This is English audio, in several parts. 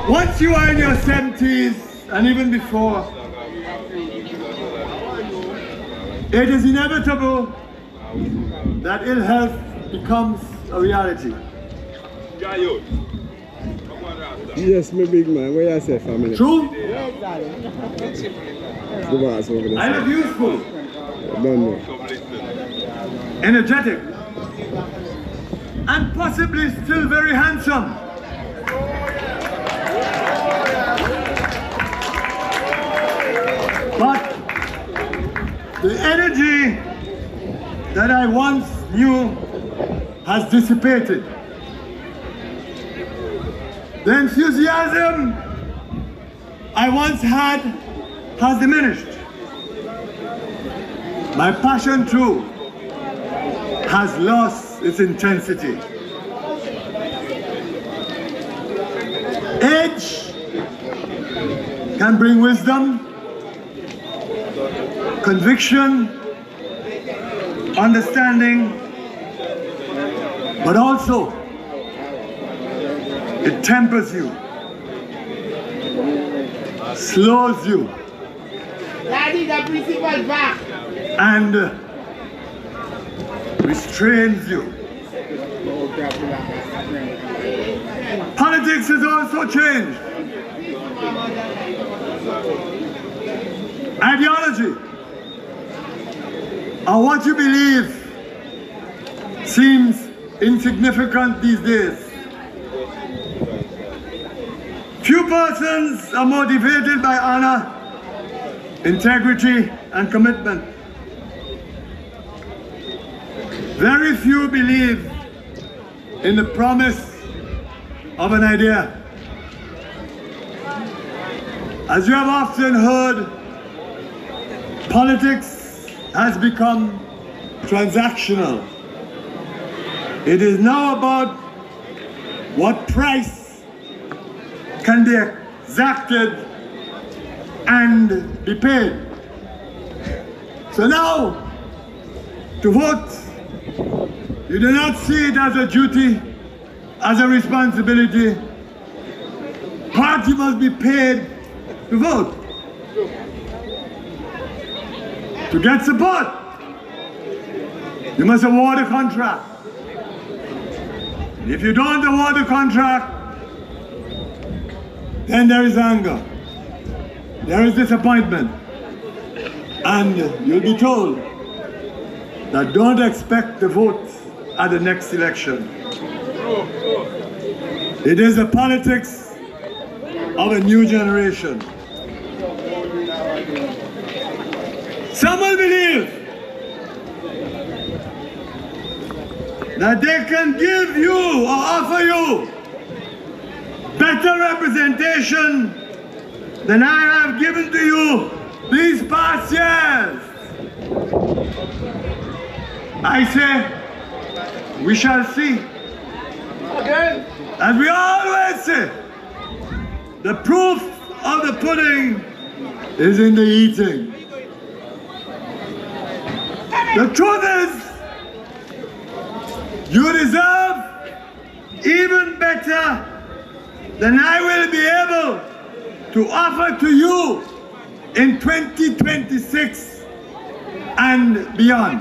Once you are in your 70s and even before, it is inevitable that ill health becomes a reality. Yes, my big man. What you say, family? True? The boss over there. I look youthful, Don't know. energetic, and possibly still very handsome. But the energy that I once knew has dissipated. The enthusiasm I once had has diminished. My passion too has lost its intensity. Age can bring wisdom, conviction, understanding, but also it tempers you, slows you, and restrains you. Politics has also changed. Ideology, or what you believe, seems insignificant these days. Few persons are motivated by honor, integrity, and commitment. Very few believe in the promise of an idea. As you have often heard, politics has become transactional. It is now about what price can be exacted and be paid. So now, to vote, you do not see it as a duty, as a responsibility. Party must be paid to vote. To get support, you must award a contract. If you don't award a contract, then there is anger, there is disappointment, and you'll be told that don't expect the votes at the next election. It is the politics of a new generation. Some will believe that they can give you or offer you better representation than I have given to you these past years. I say, we shall see. Again. As we always say, the proof of the pudding is in the eating. The truth is, you deserve even better than I will be able to offer to you in 2026 and beyond.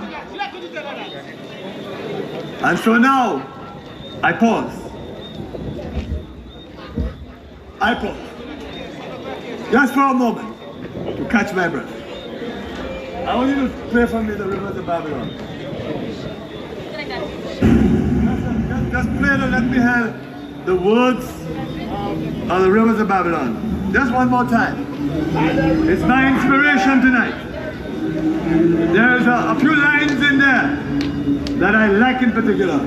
And so now, I pause. I pause. Just for a moment, to catch my breath. I want you to play for me the Rivers of Babylon. Just play the Let Me Hear the words of the Rivers of Babylon. Just one more time. It's my inspiration tonight. There's a few lines in there that I like in particular.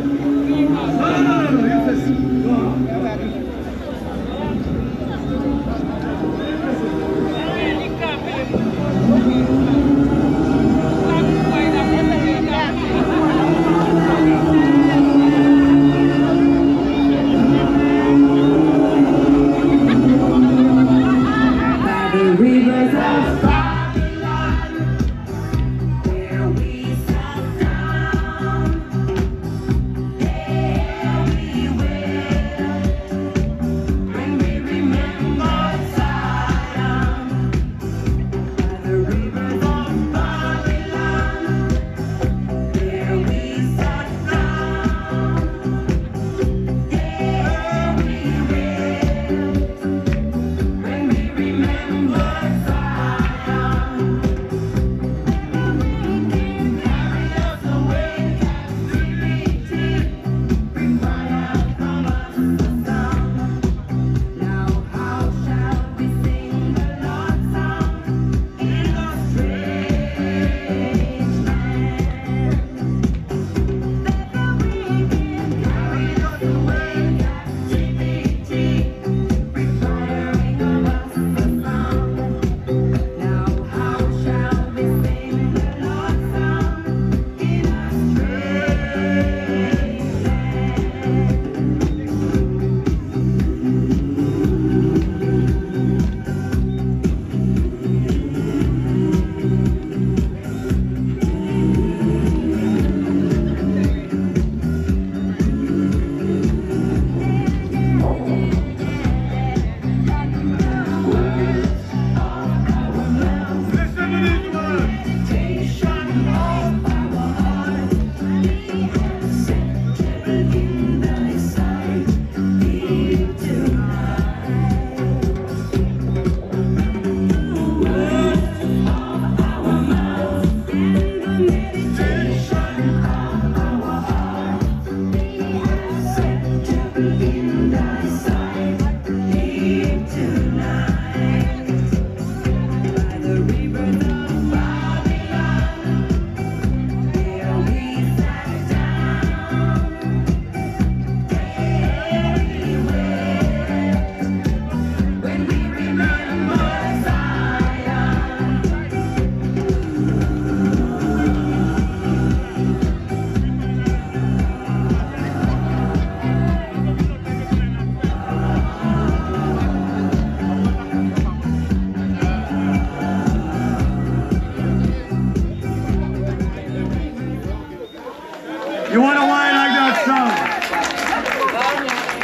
Rivers of Babylon, You wonder why I like that song?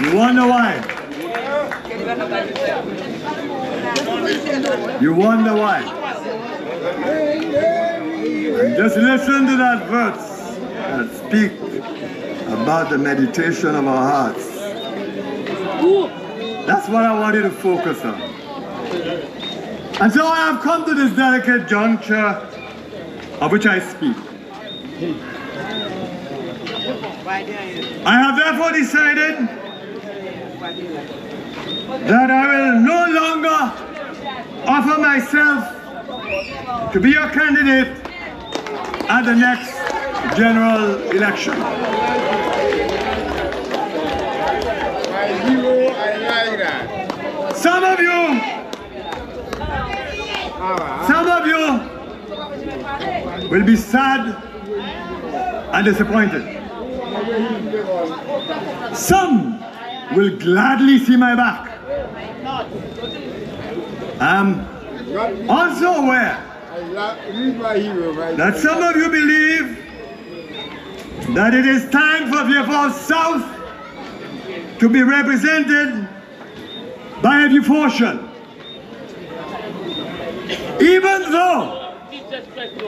You wonder why? You wonder why? Just listen to that verse that speaks about the meditation of our hearts. That's what I wanted to focus on. And so I have come to this delicate juncture of which I speak. I have therefore decided that I will no longer offer myself to be a candidate at the next general election. Some of you will be sad and disappointed. Some will gladly see my back. I'm also aware that some of you believe that it is time for Vieux South to be represented by a Vieux. Even though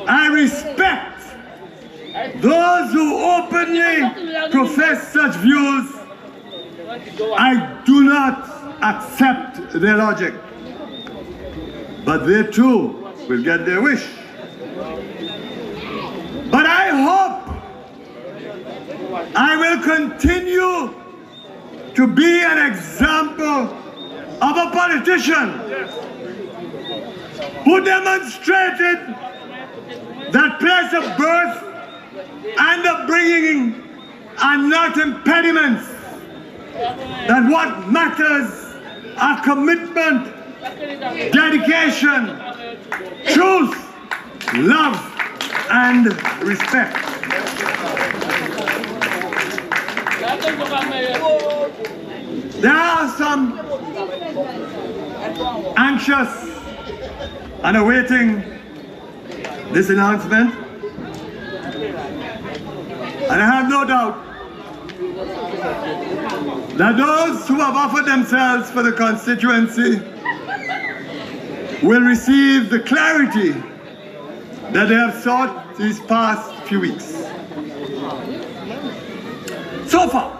I respect those who openly profess such views, I do not accept their logic. But they too will get their wish. But I hope I will continue to be an example of a politician who demonstrated that place of birth and upbringing are not impediments, that what matters are commitment, dedication, truth, love, and respect. There are some anxious and awaiting this announcement, and I have no doubt that those who have offered themselves for the constituency will receive the clarity that they have sought these past few weeks. So far,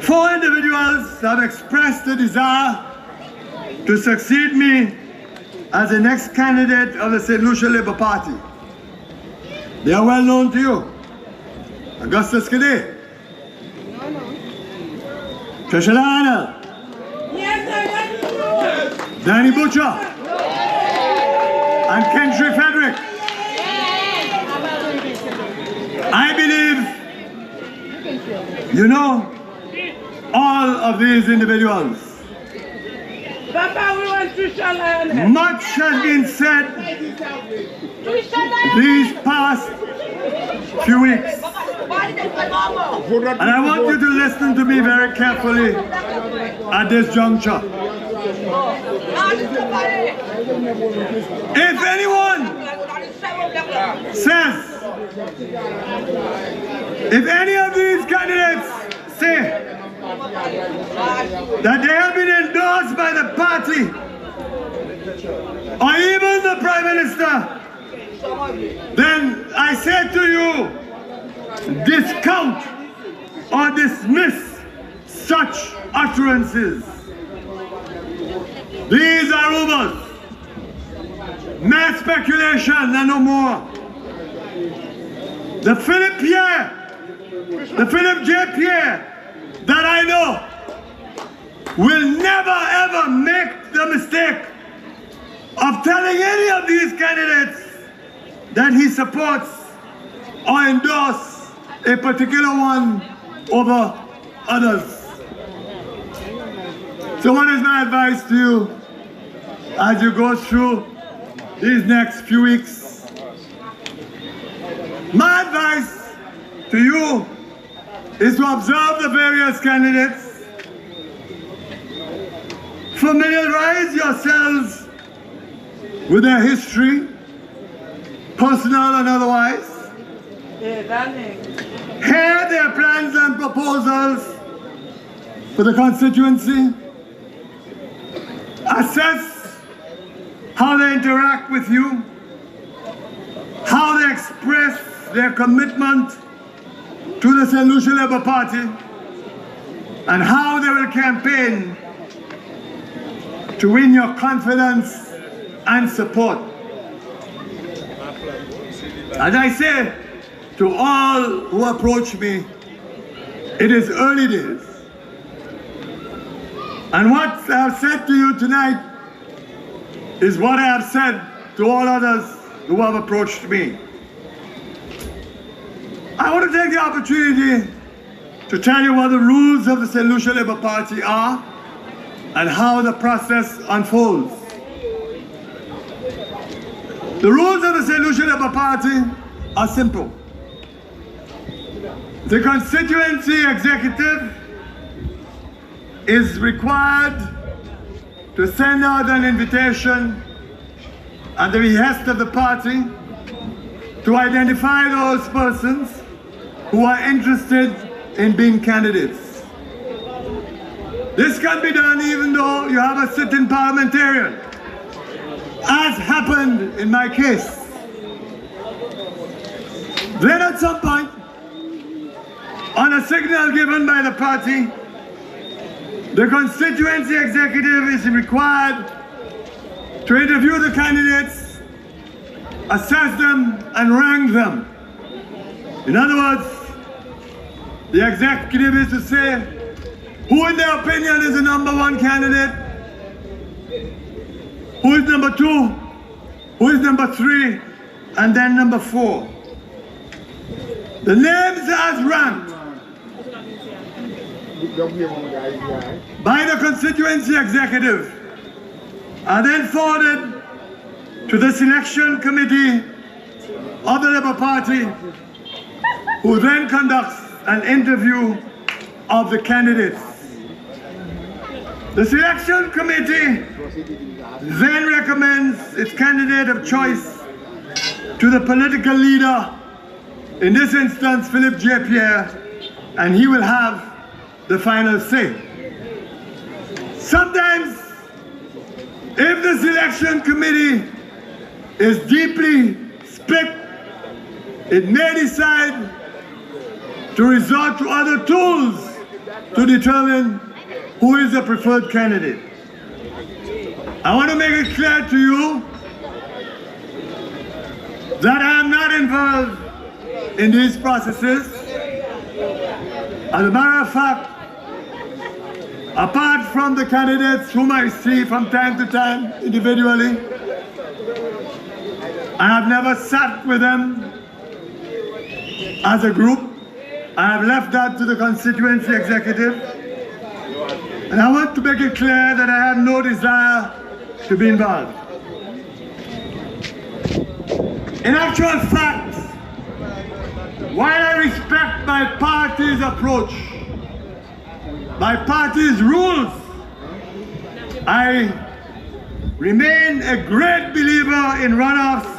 4 individuals have expressed the desire to succeed me as the next candidate of the St. Lucia Labour Party. They are well known to you. Augustus Cadet, Trisha Lionel, Danny Butcher, and Kentry Frederick. I believe you know all of these individuals. Papa, we want Trisha Lionel. Much has been said these past few weeks. And I want you to listen to me very carefully at this juncture. If anyone says, if any of these candidates say that they have been endorsed by the party or even the Prime Minister, then I say to you, discount or dismiss such utterances. These are rumors, mere speculation and no more. the Philip J. Pierre that I know will never ever make the mistake of telling any of these candidates that he supports or endorses a particular one over others. So what is my advice to you as you go through these next few weeks? My advice to you is to observe the various candidates, familiarize yourselves with their history, personal and otherwise, hear their plans and proposals for the constituency, assess how they interact with you, how they express their commitment to the St. Lucia Labour Party, and how they will campaign to win your confidence and support. As I say to all who approach me, it is early days. And what I have said to you tonight is what I have said to all others who have approached me. I want to take the opportunity to tell you what the rules of the St. Lucia Labour Party are and how the process unfolds. The rules of the St. Lucia Labour Party are simple. The constituency executive is required to send out an invitation at the behest of the party to identify those persons who are interested in being candidates. This can be done even though you have a sitting parliamentarian, as happened in my case. Then at some point, on a signal given by the party, the constituency executive is required to interview the candidates, assess them, and rank them. In other words, the executive is to say who in their opinion is the #1 candidate, who is #2, who is #3, and then #4. The names as ranked by the constituency executive are then forwarded to the selection committee of the Labour Party, who then conducts an interview of the candidates. The selection committee then recommends its candidate of choice to the political leader, in this instance Philip J. Pierre, and he will have the final say. Sometimes, if the selection committee is deeply split, it may decide to resort to other tools to determine who is the preferred candidate. I want to make it clear to you that I am not involved in these processes. As a matter of fact, apart from the candidates whom I see from time to time individually, I have never sat with them as a group. I have left that to the constituency executive. And I want to make it clear that I have no desire to be involved. In actual fact, while I respect my party's approach, my party's rules, I remain a great believer in runoffs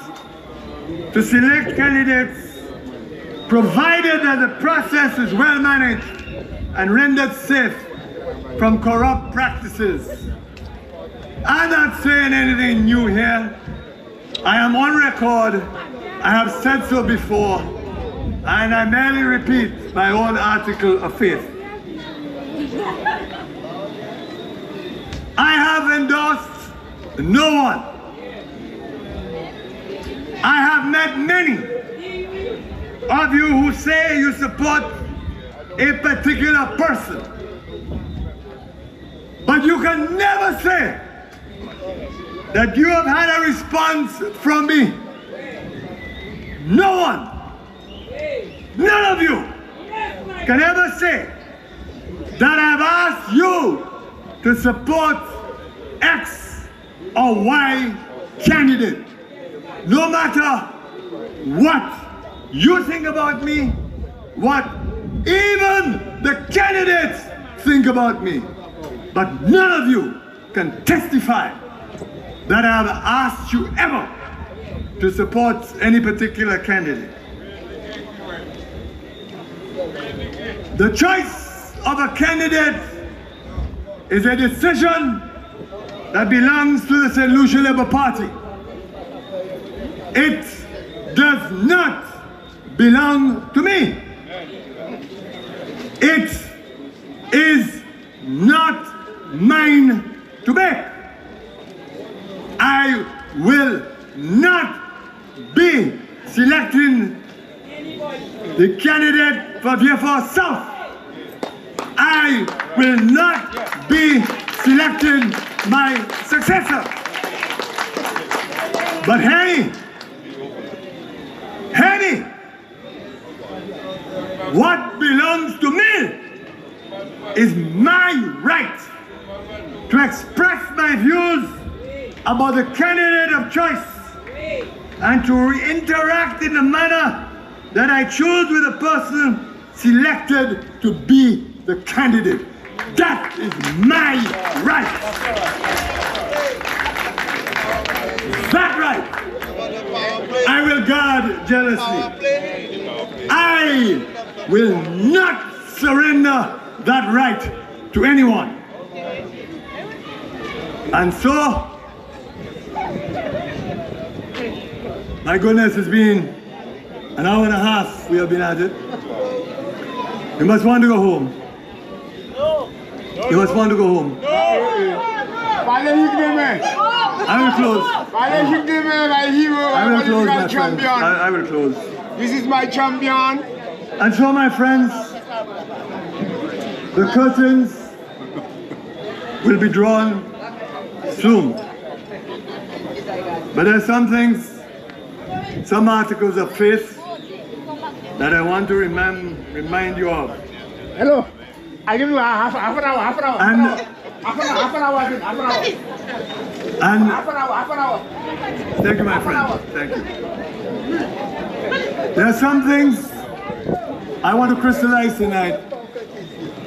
to select candidates, provided that the process is well managed and rendered safe from corrupt practices. I'm not saying anything new here. I am on record. I have said so before, and I merely repeat my own article of faith. I have endorsed no one. I have met many of you who say you support a particular person, but you can never say that you have had a response from me. No one, none of you can ever say that I've asked you to support X or Y candidate. No matter what you think about me, what even the candidates think about me. But none of you can testify that I have asked you ever to support any particular candidate. The choice of a candidate is a decision that belongs to the St. Lucia Labour Party. It does not belong to me. It is not mine to make. I will not be selecting the candidate for Vieux South. I will not be selecting my successor. But hey, what belongs to me is my right to express my views about the candidate of choice and to interact in the manner that I choose with the person selected to be the candidate. That is my right. That right I will guard jealously. I will not surrender that right to anyone. And so, my goodness, it's been an hour and a half we have been at it. You must want to go home. You must want to go home. I will close. I will close, my friends. I will close. This is my champion. And so, my friends, the curtains will be drawn soon. But there's some things, some articles of faith that I want to remind you of. Hello. I give you half an hour. And thank you, my friend. Thank you. There are some things I want to crystallize tonight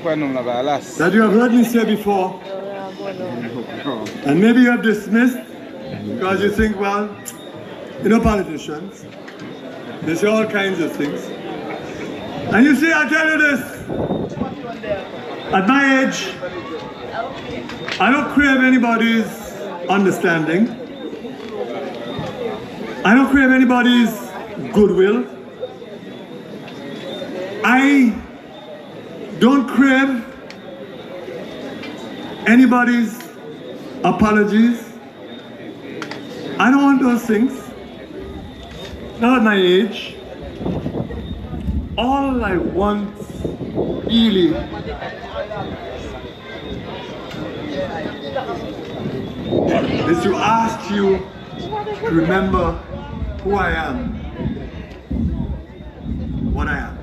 that you have heard me say before, and maybe you have dismissed because you think, well, you know, politicians, they say all kinds of things. And you see, I'll tell you this, at my age, I don't crave anybody's understanding. I don't crave anybody's goodwill. I don't crave anybody's apologies. I don't want those things. Not at my age. All I want really is to ask you to remember who I am, what I am.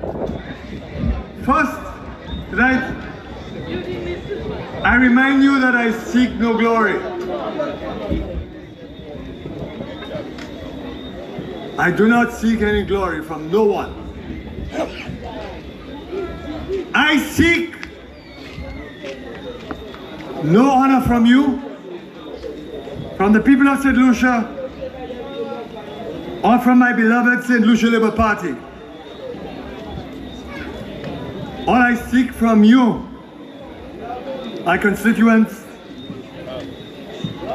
First, tonight, I remind you that I seek no glory. I do not seek any glory from no one. I seek no honor from you, from the people of St. Lucia, or from my beloved St. Lucia Labour Party. All I seek from you, my constituents,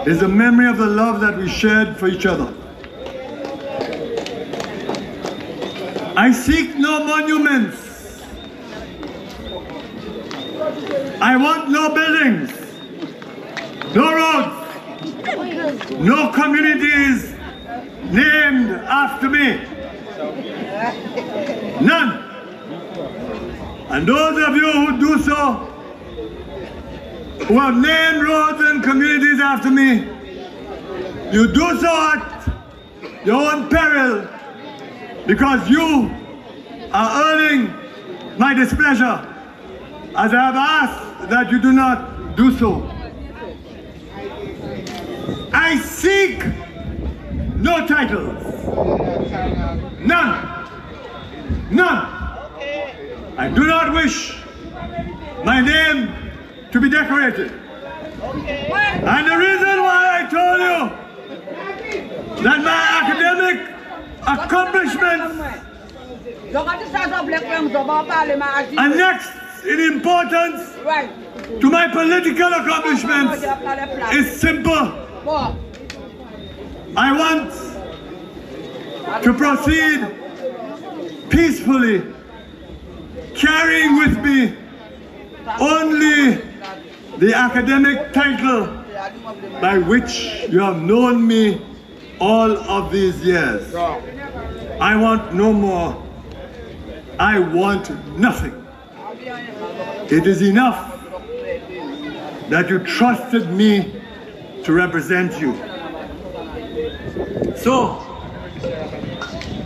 is the memory of the love that we shared for each other. I seek no monuments. I want no buildings, no roads, no communities named after me. None. And those of you who do so, who have named roads and communities after me, you do so at your own peril because you are earning my displeasure, as I have asked that you do not do so. I seek no titles. None. None. I do not wish my name to be decorated. And the reason why I told you that my academic accomplishments are next in importance to my political accomplishments is simple. I want to proceed peacefully, carrying with me only the academic title by which you have known me all of these years. I want no more. I want nothing. It is enough that you trusted me to represent you. So,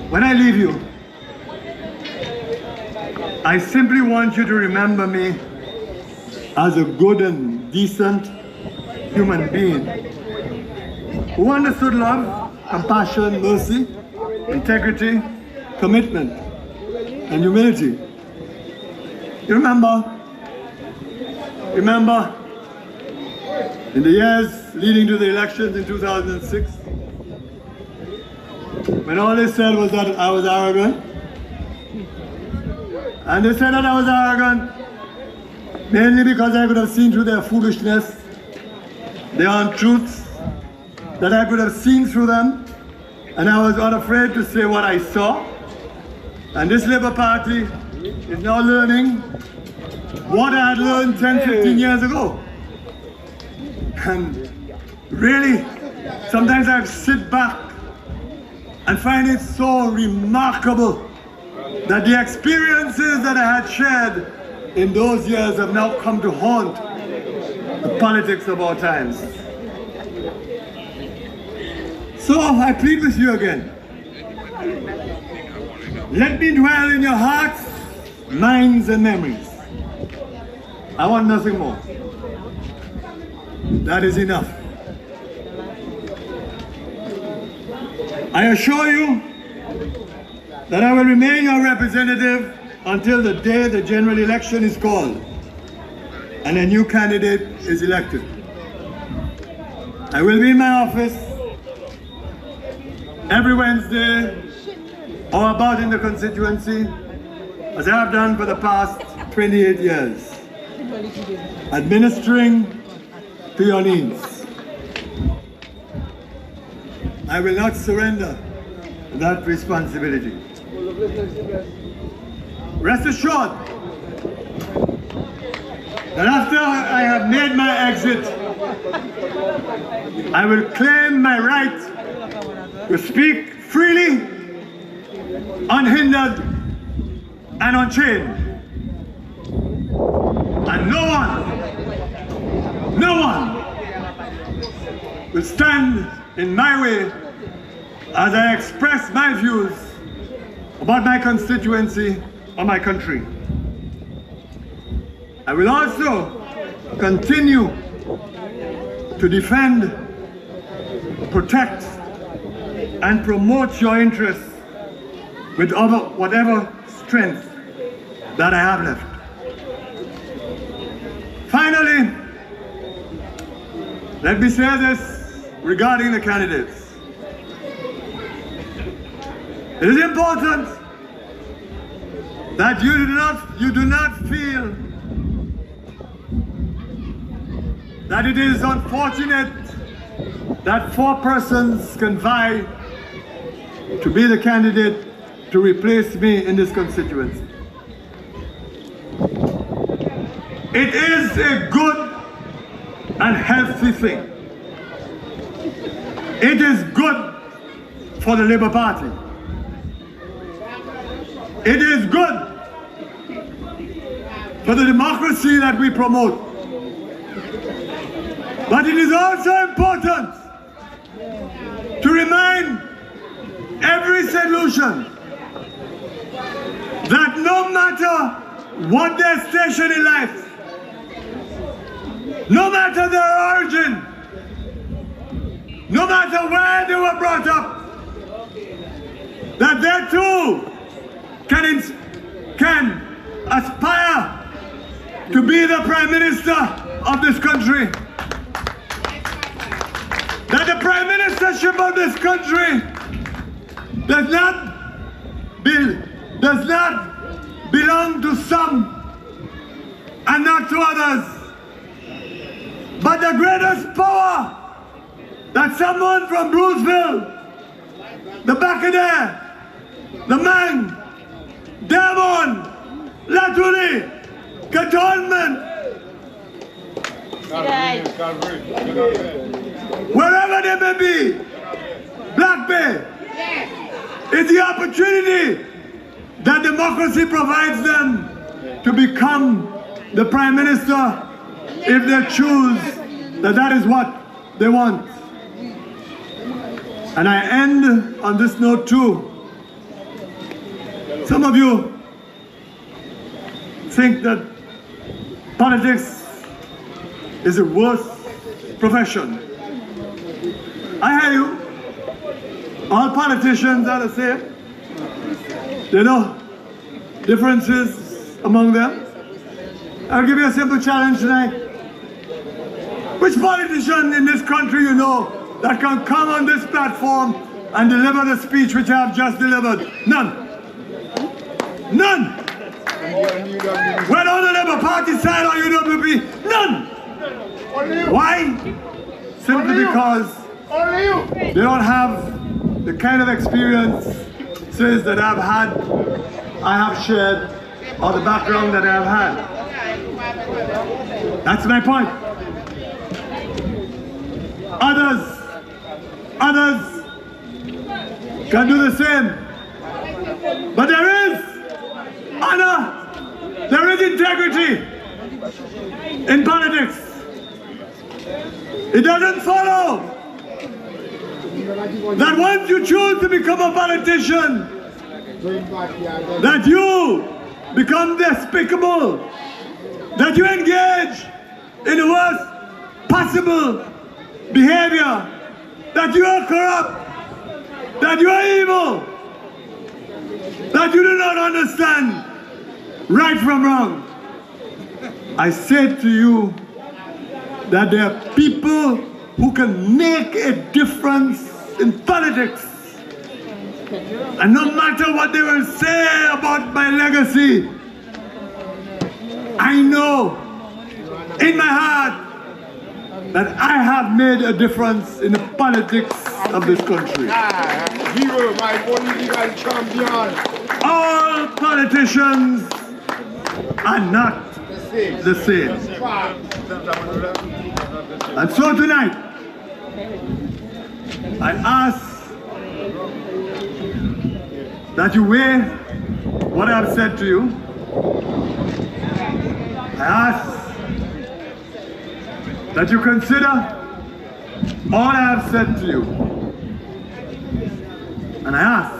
when I leave you, I simply want you to remember me as a good and decent human being who understood love, compassion, mercy, integrity, commitment, and humility. You remember in the years leading to the elections in 2006, when all they said was that I was arrogant, and they said that I was arrogant mainly because I could have seen through their foolishness, their untruths, that I could have seen through them, and I was unafraid to say what I saw. And this Labour Party is now learning what I had learned 10, 15 years ago. And really, sometimes I sit back and find it so remarkable that the experiences that I had shared in those years have now come to haunt the politics of our times. So I plead with you again. Let me dwell in your hearts, minds, and memories. I want nothing more. That is enough. I assure you that I will remain your representative until the day the general election is called and a new candidate is elected. I will be in my office every Wednesday or about in the constituency, as I have done for the past 28 years, administering to your needs. I will not surrender that responsibility. Rest assured that after I have made my exit, I will claim my right to speak freely, unhindered and unchained. And no one will stand in my way as I express my views about my constituency or my country. I will also continue to defend, protect, and promote your interests with whatever strength that I have left. Finally, let me say this regarding the candidates. It is important that you do not feel that it is unfortunate that 4 persons can vie to be the candidate to replace me in this constituency. It is a good and healthy thing. It is good for the Labour Party. It is good for the democracy that we promote. But it is also important to remind every solution that no matter what their station in life, no matter their origin, no matter where they were brought up, that they too can aspire to be the Prime Minister of this country. That the Prime Ministership of this country does not belong to some and not to others. But the greatest power that someone from Bruceville, the Bacadere, the Man, Devon, Latuli, Cantonment, wherever they may be, Black Bay, is the opportunity that democracy provides them to become the Prime Minister if they choose that is what they want. And I end on this note too. Some of you think that politics is the worst profession. I hear you. All politicians are the same. There are no differences among them. I'll give you a simple challenge tonight. Which politician in this country you know that can come on this platform and deliver the speech which I have just delivered? None. None. Whether on the Labour Party side or UWP, none. Why? Simply because they don't have the kind of experiences that I have shared, or the background that I have had. That's my point. Others can do the same. But there is honor, there is integrity in politics. It doesn't follow that once you choose to become a politician, that you become despicable, that you engage in the worst possible behavior, that you are corrupt, that you are evil, that you do not understand right from wrong. I say to you that there are people who can make a difference in politics. And no matter what they will say about my legacy, I know in my heart that I have made a difference in the politics of this country. Vieux, my political champion. All politicians are not the same. And so tonight, I ask that you weigh what I have said to you. I ask that you consider all I have said to you. And I ask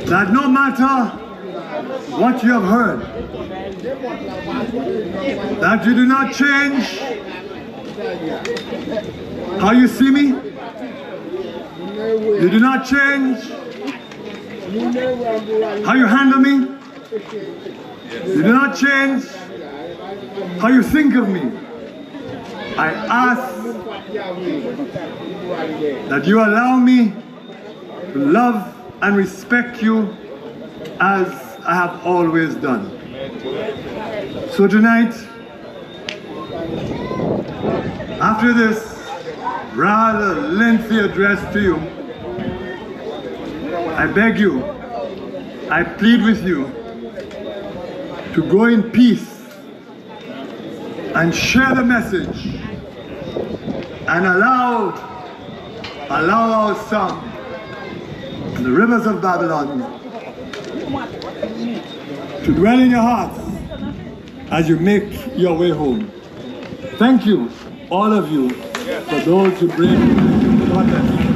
that no matter what you have heard, that you do not change how you see me. You do not change how you handle me. You do not change how you think of me. I ask that you allow me to love and respect you as I have always done. So tonight, after this rather lengthy address to you, I beg you, I plead with you to go in peace and share the message and allow our song, the rivers of Babylon, to dwell in your hearts as you make your way home. Thank you, all of you, for those who bring content.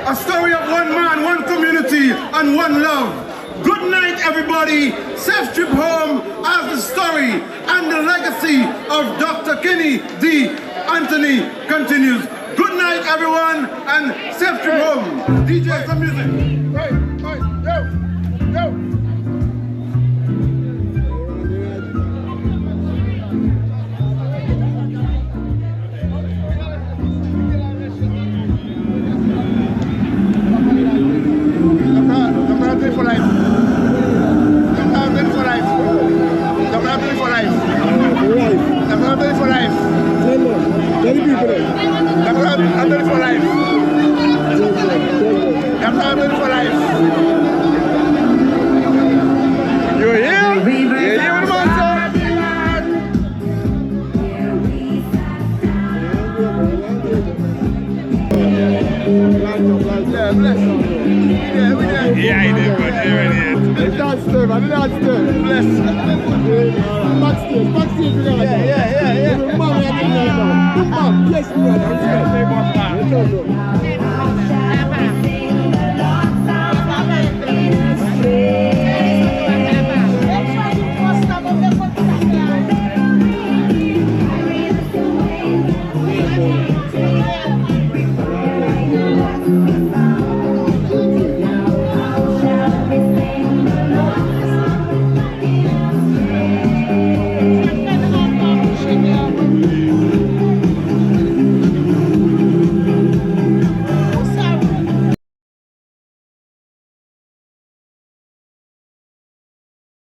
A story of one man, one community, and one love. Good night, everybody. Safe trip home as the story and the legacy of Dr. Kenny D. Anthony continues. Good night, everyone, and safe trip home. DJ, some music. Hey, yo. For life. You hear? You hear what I'm Yeah, he did, but you're ready. That's good, man. That's good. Bless. Backstage, we got yeah. Yes, brother.